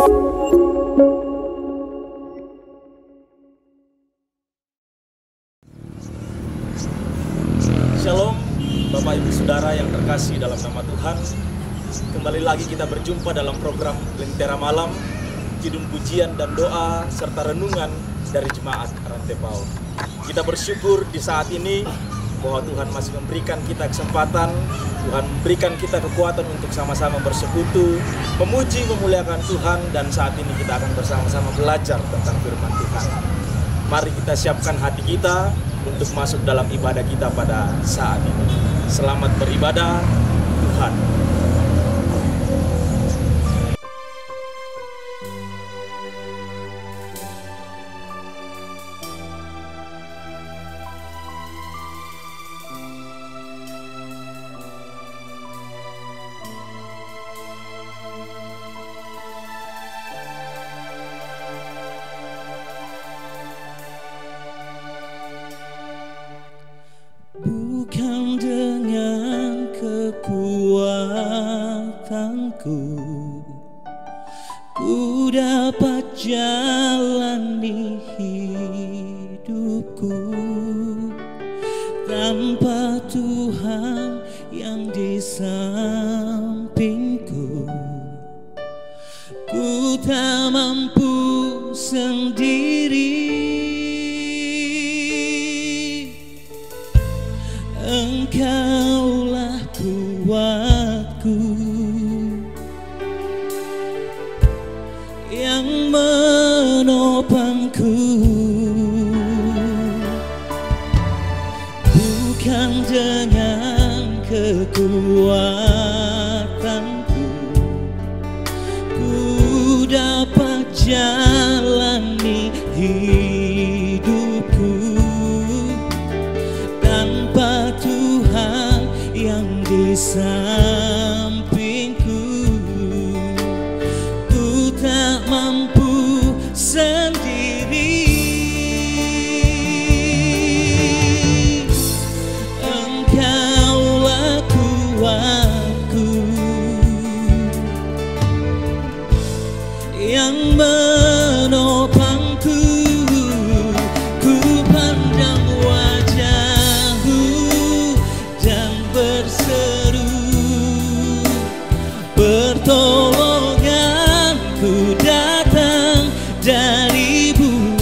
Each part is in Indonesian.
Shalom, Bapak Ibu Saudara yang terkasih dalam nama Tuhan. Kembali lagi kita berjumpa dalam program Lentera Malam, kidung pujian dan doa serta renungan dari Jemaat Rantepao. Kita bersyukur di saat ini bahwa Tuhan masih memberikan kita kesempatan, Tuhan memberikan kita kekuatan untuk sama-sama bersekutu, memuji, memuliakan Tuhan, dan saat ini kita akan bersama-sama belajar tentang firman Tuhan. Mari kita siapkan hati kita untuk masuk dalam ibadah kita pada saat ini. Selamat beribadah, Tuhan. Bukan dengan kekuatanku ku dapat jalani hidupku tanpa Tuhan yang di sampingku. Ku tak mampu sendiri. Engkaulah kuatku yang menopangku, bukan dengan kekuatanku ku dapat jalani hidupku tanpa Tuhan yang di sampingku. Ku tak mampu sendiri. Engkaulah kuatku yang menopangku. Ku pandang wajah-Mu dan berseru, pertolonganku datang dari-Mu.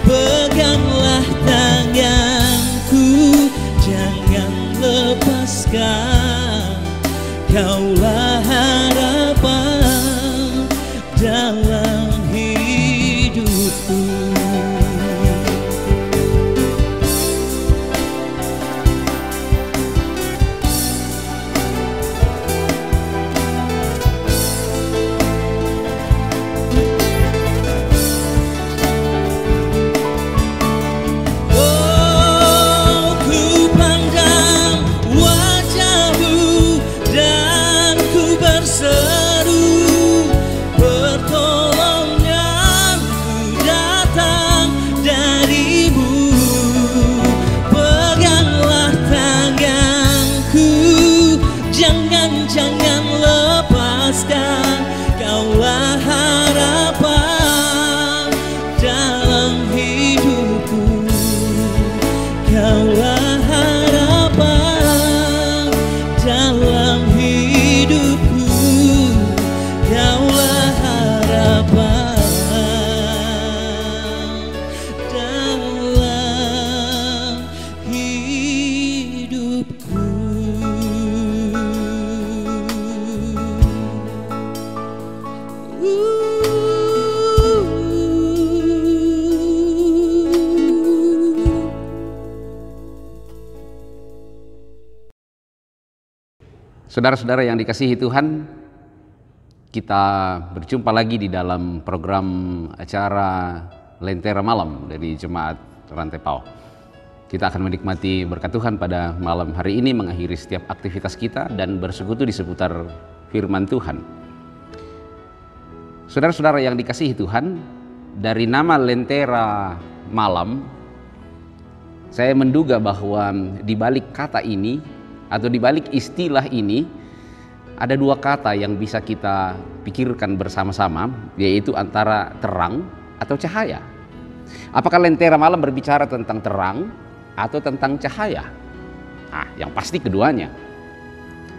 Peganglah tanganku, jangan lepaskan. Kaulah harapan dalam hidupku. Oh, ku pandang wajah-Mu dan ku berseru, pertolonganku datang dari-Mu. Peganglah tanganku, jangan lepaskan. Kaulah harapan dalam hidupku. Kaulah harapan dalam hidupku. Kaulah harapan dalam hidupku. Saudara-saudara yang dikasihi Tuhan, kita berjumpa lagi di dalam program acara Lentera Malam dari Jemaat Rantepao. Kita akan menikmati berkat Tuhan pada malam hari ini, mengakhiri setiap aktivitas kita dan bersekutu di seputar firman Tuhan. Saudara-saudara yang dikasihi Tuhan, dari nama Lentera Malam, saya menduga bahwa di balik kata ini atau di balik istilah ini ada dua kata yang bisa kita pikirkan bersama-sama, yaitu antara terang atau cahaya. Apakah Lentera Malam berbicara tentang terang atau tentang cahaya? Nah, yang pasti keduanya.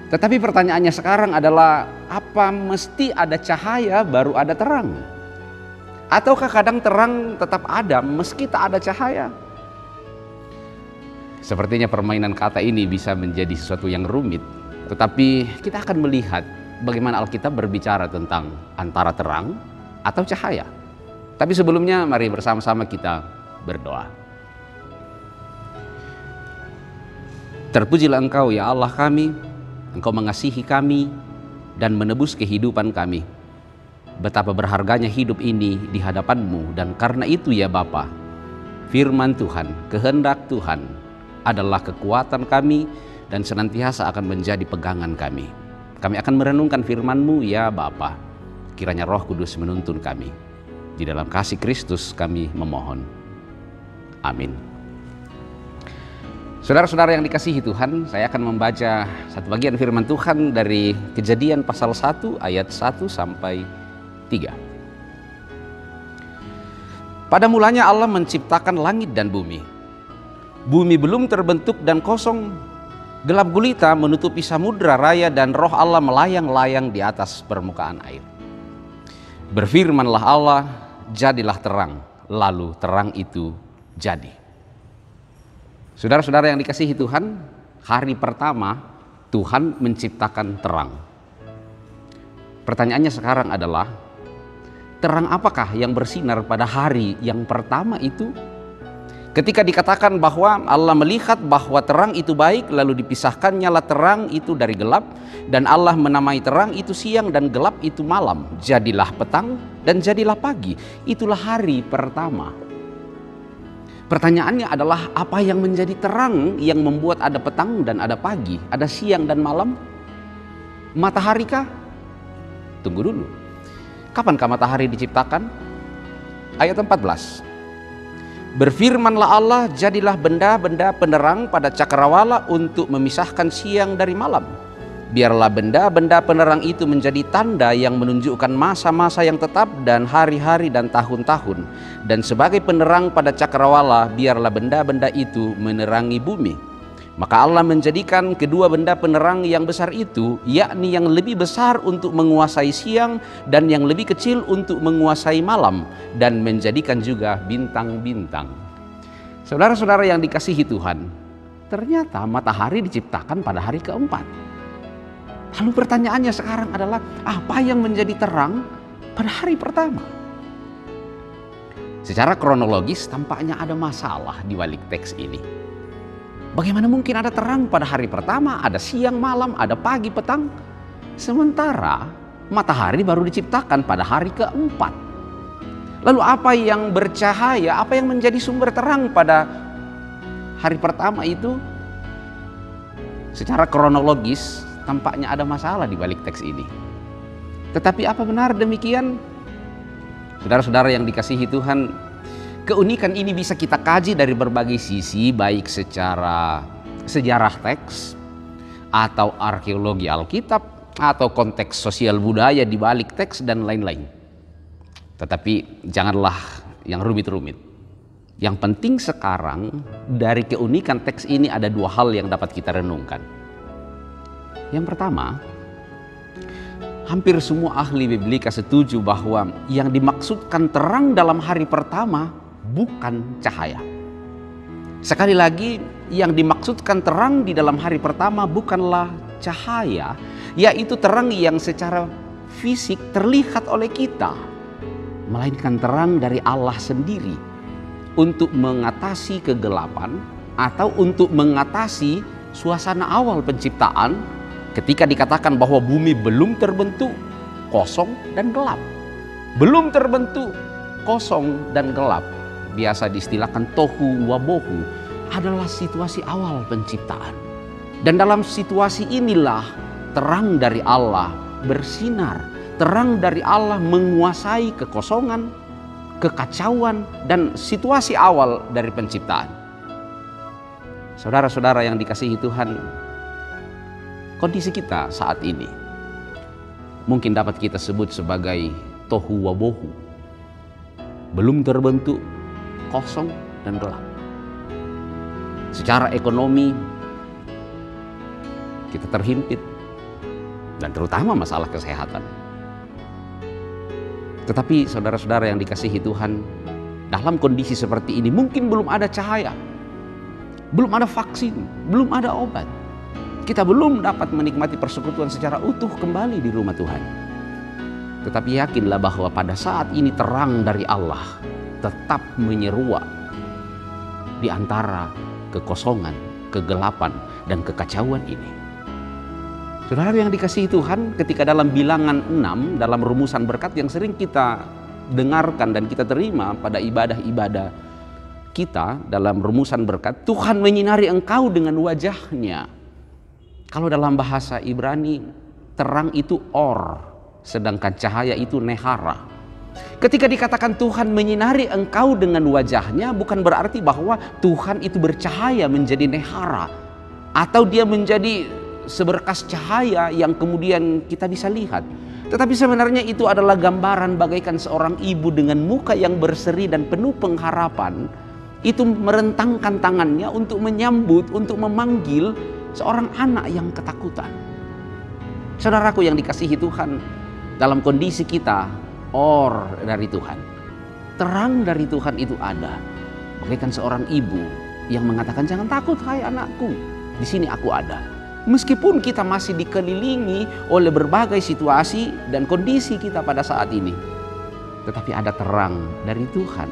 Tetapi pertanyaannya sekarang adalah, apa mesti ada cahaya baru ada terang? Ataukah kadang terang tetap ada meski tak ada cahaya? Sepertinya permainan kata ini bisa menjadi sesuatu yang rumit. Tetapi kita akan melihat bagaimana Alkitab berbicara tentang antara terang atau cahaya. Tapi sebelumnya mari bersama-sama kita berdoa. Terpujilah Engkau ya Allah kami, Engkau mengasihi kami dan menebus kehidupan kami. Betapa berharganya hidup ini di hadapan-Mu, dan karena itu ya Bapa, firman Tuhan, kehendak Tuhan adalah kekuatan kami dan senantiasa akan menjadi pegangan kami. Kami akan merenungkan firman-Mu ya Bapa. Kiranya Roh Kudus menuntun kami. Di dalam kasih Kristus kami memohon. Amin. Saudara-saudara yang dikasihi Tuhan, saya akan membaca satu bagian firman Tuhan dari Kejadian pasal 1 ayat 1 sampai 3. Pada mulanya Allah menciptakan langit dan bumi. Bumi belum terbentuk dan kosong. Gelap gulita menutupi samudra raya dan Roh Allah melayang-layang di atas permukaan air. Berfirmanlah Allah, jadilah terang. Lalu terang itu jadi. Saudara-saudara yang dikasihi Tuhan, hari pertama Tuhan menciptakan terang. Pertanyaannya sekarang adalah, terang apakah yang bersinar pada hari yang pertama itu? Ketika dikatakan bahwa Allah melihat bahwa terang itu baik, lalu dipisahkan nyala terang itu dari gelap, dan Allah menamai terang itu siang dan gelap itu malam. Jadilah petang dan jadilah pagi. Itulah hari pertama. Pertanyaannya adalah, apa yang menjadi terang yang membuat ada petang dan ada pagi, ada siang dan malam? Matahari kah? Tunggu dulu. Kapankah matahari diciptakan? Ayat 14. Berfirmanlah Allah, jadilah benda-benda penerang pada cakrawala untuk memisahkan siang dari malam. Biarlah benda-benda penerang itu menjadi tanda yang menunjukkan masa-masa yang tetap dan hari-hari dan tahun-tahun. Dan sebagai penerang pada cakrawala, biarlah benda-benda itu menerangi bumi. Maka Allah menjadikan kedua benda penerang yang besar itu, yakni yang lebih besar untuk menguasai siang dan yang lebih kecil untuk menguasai malam, dan menjadikan juga bintang-bintang. Saudara-saudara yang dikasihi Tuhan, ternyata matahari diciptakan pada hari keempat. Lalu pertanyaannya sekarang adalah, apa yang menjadi terang pada hari pertama? Secara kronologis tampaknya ada masalah di balik teks ini. Bagaimana mungkin ada terang pada hari pertama, ada siang malam, ada pagi petang, sementara matahari baru diciptakan pada hari keempat. Lalu apa yang bercahaya, apa yang menjadi sumber terang pada hari pertama itu? Secara kronologis tampaknya ada masalah di balik teks ini. Tetapi apa benar demikian? Saudara-saudara yang dikasihi Tuhan, keunikan ini bisa kita kaji dari berbagai sisi, baik secara sejarah teks, atau arkeologi Alkitab, atau konteks sosial budaya di balik teks, dan lain-lain. Tetapi janganlah yang rumit-rumit. Yang penting sekarang, dari keunikan teks ini ada dua hal yang dapat kita renungkan. Yang pertama, hampir semua ahli biblika setuju bahwa yang dimaksudkan terang dalam hari pertama bukan cahaya. Sekali lagi, yang dimaksudkan terang di dalam hari pertama bukanlah cahaya, yaitu terang yang secara fisik terlihat oleh kita, melainkan terang dari Allah sendiri untuk mengatasi kegelapan atau untuk mengatasi suasana awal penciptaan. Ketika dikatakan bahwa bumi belum terbentuk, kosong dan gelap. Belum terbentuk, kosong dan gelap. Biasa diistilahkan tohu wabohu, adalah situasi awal penciptaan. Dan dalam situasi inilah terang dari Allah bersinar. Terang dari Allah menguasai kekosongan, kekacauan, dan situasi awal dari penciptaan. Saudara-saudara yang dikasihi Tuhan, kondisi kita saat ini mungkin dapat kita sebut sebagai tohu wabohu. Belum terbentuk, kosong dan gelap. Secara ekonomi kita terhimpit, dan terutama masalah kesehatan. Tetapi saudara-saudara yang dikasihi Tuhan, dalam kondisi seperti ini mungkin belum ada cahaya, belum ada vaksin, belum ada obat. Kita belum dapat menikmati persekutuan secara utuh kembali di rumah Tuhan. Tetapi yakinlah bahwa pada saat ini terang dari Allah tetap menyeruak di antara kekosongan, kegelapan, dan kekacauan ini. Saudara yang dikasihi Tuhan, ketika dalam bilangan 6, dalam rumusan berkat yang sering kita dengarkan dan kita terima pada ibadah-ibadah kita, dalam rumusan berkat, Tuhan menyinari engkau dengan wajahnya. Kalau dalam bahasa Ibrani, terang itu or, sedangkan cahaya itu nehara. Ketika dikatakan Tuhan menyinari engkau dengan wajahnya, bukan berarti bahwa Tuhan itu bercahaya menjadi nehara, atau dia menjadi seberkas cahaya yang kemudian kita bisa lihat. Tetapi sebenarnya itu adalah gambaran bagaikan seorang ibu dengan muka yang berseri dan penuh pengharapan, itu merentangkan tangannya untuk menyambut, untuk memanggil seorang anak yang ketakutan. Saudaraku yang dikasihi Tuhan, dalam kondisi kita or dari Tuhan, terang dari Tuhan itu ada, bagaikan seorang ibu yang mengatakan, jangan takut hai anakku, di sini aku ada. Meskipun kita masih dikelilingi oleh berbagai situasi dan kondisi kita pada saat ini, tetapi ada terang dari Tuhan,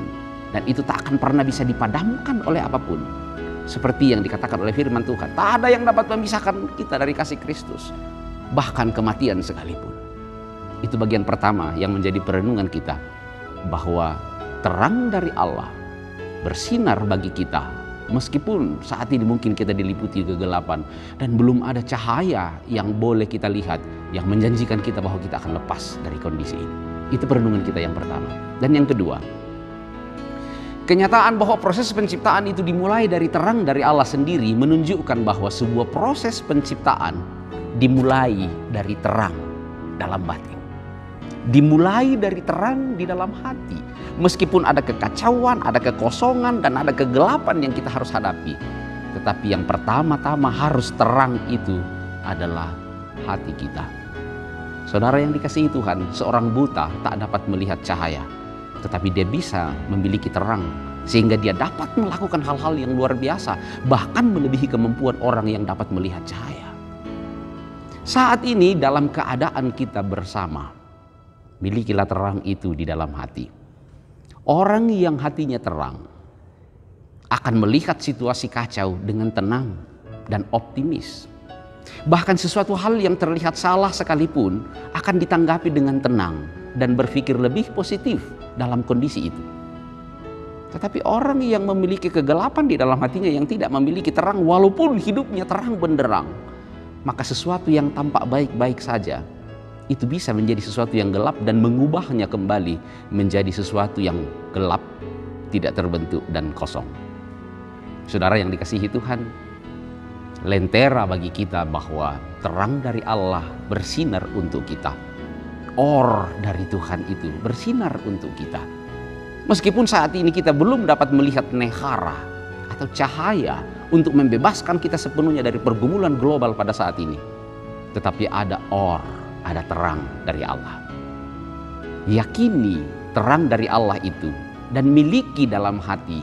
dan itu tak akan pernah bisa dipadamkan oleh apapun. Seperti yang dikatakan oleh firman Tuhan, tak ada yang dapat memisahkan kita dari kasih Kristus, bahkan kematian sekalipun. Itu bagian pertama yang menjadi perenungan kita, bahwa terang dari Allah bersinar bagi kita. Meskipun saat ini mungkin kita diliputi kegelapan dan belum ada cahaya yang boleh kita lihat yang menjanjikan kita bahwa kita akan lepas dari kondisi ini. Itu perenungan kita yang pertama. Dan yang kedua, kenyataan bahwa proses penciptaan itu dimulai dari terang dari Allah sendiri menunjukkan bahwa sebuah proses penciptaan dimulai dari terang dalam batin. Dimulai dari terang di dalam hati. Meskipun ada kekacauan, ada kekosongan, dan ada kegelapan yang kita harus hadapi, tetapi yang pertama-tama harus terang itu adalah hati kita. Saudara yang dikasihi Tuhan, seorang buta tak dapat melihat cahaya, tetapi dia bisa memiliki terang, sehingga dia dapat melakukan hal-hal yang luar biasa, bahkan melebihi kemampuan orang yang dapat melihat cahaya. Saat ini dalam keadaan kita bersama, milikilah terang itu di dalam hati. Orang yang hatinya terang akan melihat situasi kacau dengan tenang dan optimis. Bahkan sesuatu hal yang terlihat salah sekalipun akan ditanggapi dengan tenang dan berpikir lebih positif dalam kondisi itu. Tetapi orang yang memiliki kegelapan di dalam hatinya, yang tidak memiliki terang walaupun hidupnya terang benderang, maka sesuatu yang tampak baik-baik saja itu bisa menjadi sesuatu yang gelap dan mengubahnya kembali menjadi sesuatu yang gelap, tidak terbentuk dan kosong. Saudara yang dikasihi Tuhan, lentera bagi kita bahwa terang dari Allah bersinar untuk kita. Or dari Tuhan itu bersinar untuk kita. Meskipun saat ini kita belum dapat melihat nehara atau cahaya untuk membebaskan kita sepenuhnya dari pergumulan global pada saat ini, tetapi ada or, ada terang dari Allah. Yakini terang dari Allah itu dan miliki dalam hati,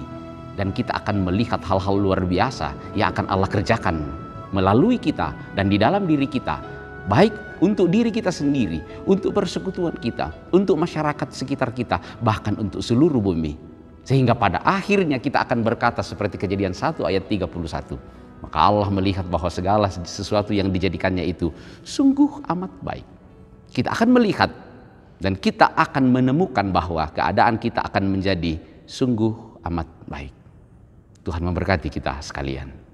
dan kita akan melihat hal-hal luar biasa yang akan Allah kerjakan melalui kita dan di dalam diri kita, baik untuk diri kita sendiri, untuk persekutuan kita, untuk masyarakat sekitar kita, bahkan untuk seluruh bumi. Sehingga pada akhirnya kita akan berkata seperti Kejadian 1 ayat 31. Maka Allah melihat bahwa segala sesuatu yang dijadikannya itu sungguh amat baik. Kita akan melihat dan kita akan menemukan bahwa keadaan kita akan menjadi sungguh amat baik. Tuhan memberkati kita sekalian.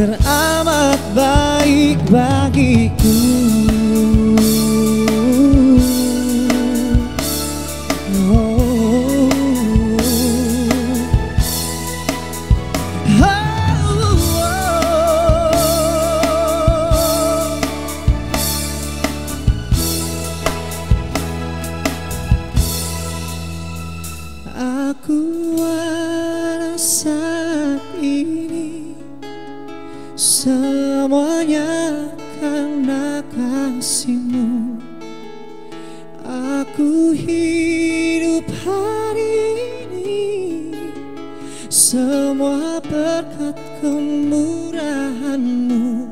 teramat baik bagiku. Aku ada saat ini semuanya karena kasih-Mu. Aku hidup hari ini semua berkat kemurahan-Mu.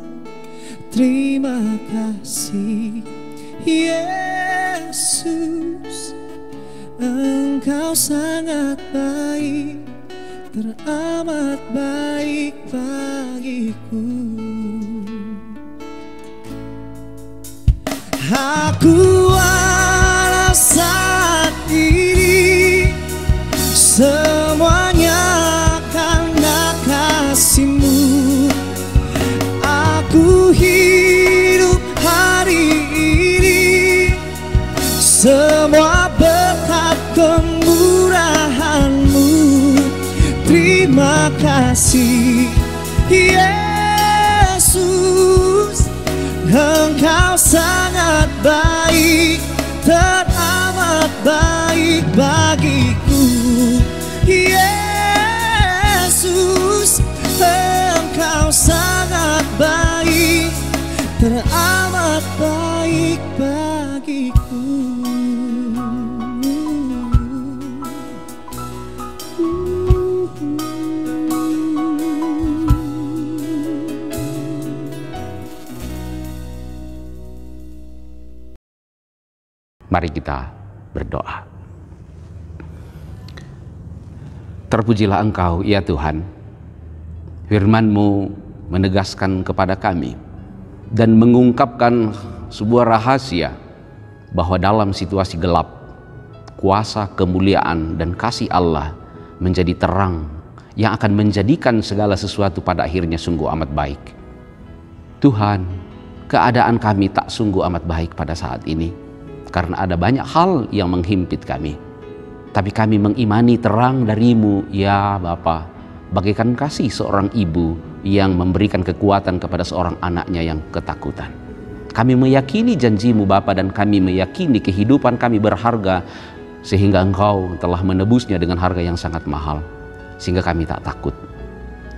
Terima kasih Yesus, Engkau sangat baik, teramat baik bagiku. Aku ada saat ini semuanya karena kasih-Mu. Aku hidup hari ini semua berkat kemurahan-Mu. Terima kasih Yesus, Engkau sangat baik, teramat baik bagiku. Yesus, Engkau sangat baik, teramat baik bagiku. Mari kita berdoa. Terpujilah Engkau, ya Tuhan. Firman-Mu menegaskan kepada kami dan mengungkapkan sebuah rahasia bahwa dalam situasi gelap, kuasa, kemuliaan, dan kasih Allah menjadi terang yang akan menjadikan segala sesuatu pada akhirnya sungguh amat baik. Tuhan, keadaan kami tak sungguh amat baik pada saat ini, karena ada banyak hal yang menghimpit kami. Tapi kami mengimani terang dari-Mu, ya Bapa, bagaikan kasih seorang ibu yang memberikan kekuatan kepada seorang anaknya yang ketakutan. Kami meyakini janji-Mu Bapa, dan kami meyakini kehidupan kami berharga, sehingga Engkau telah menebusnya dengan harga yang sangat mahal, sehingga kami tak takut.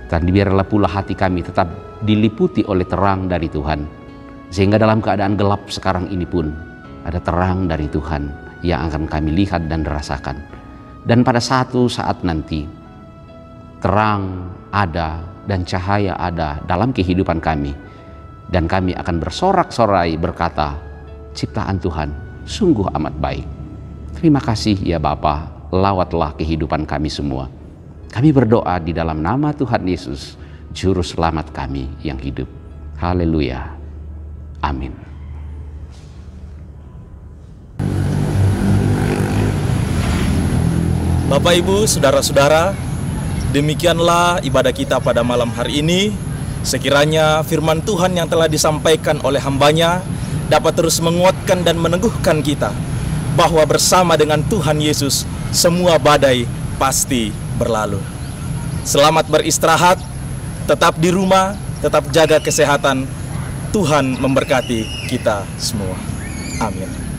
Dan biarlah pula hati kami tetap diliputi oleh terang dari Tuhan, sehingga dalam keadaan gelap sekarang ini pun ada terang dari Tuhan yang akan kami lihat dan rasakan. Dan pada satu saat nanti, terang ada dan cahaya ada dalam kehidupan kami. Dan kami akan bersorak-sorai berkata, ciptaan Tuhan sungguh amat baik. Terima kasih ya Bapa, lawatlah kehidupan kami semua. Kami berdoa di dalam nama Tuhan Yesus, Juru Selamat kami yang hidup. Haleluya. Amin. Bapak, Ibu, Saudara-saudara, demikianlah ibadah kita pada malam hari ini. Sekiranya firman Tuhan yang telah disampaikan oleh hamba-Nya dapat terus menguatkan dan meneguhkan kita, bahwa bersama dengan Tuhan Yesus, semua badai pasti berlalu. Selamat beristirahat, tetap di rumah, tetap jaga kesehatan. Tuhan memberkati kita semua. Amin.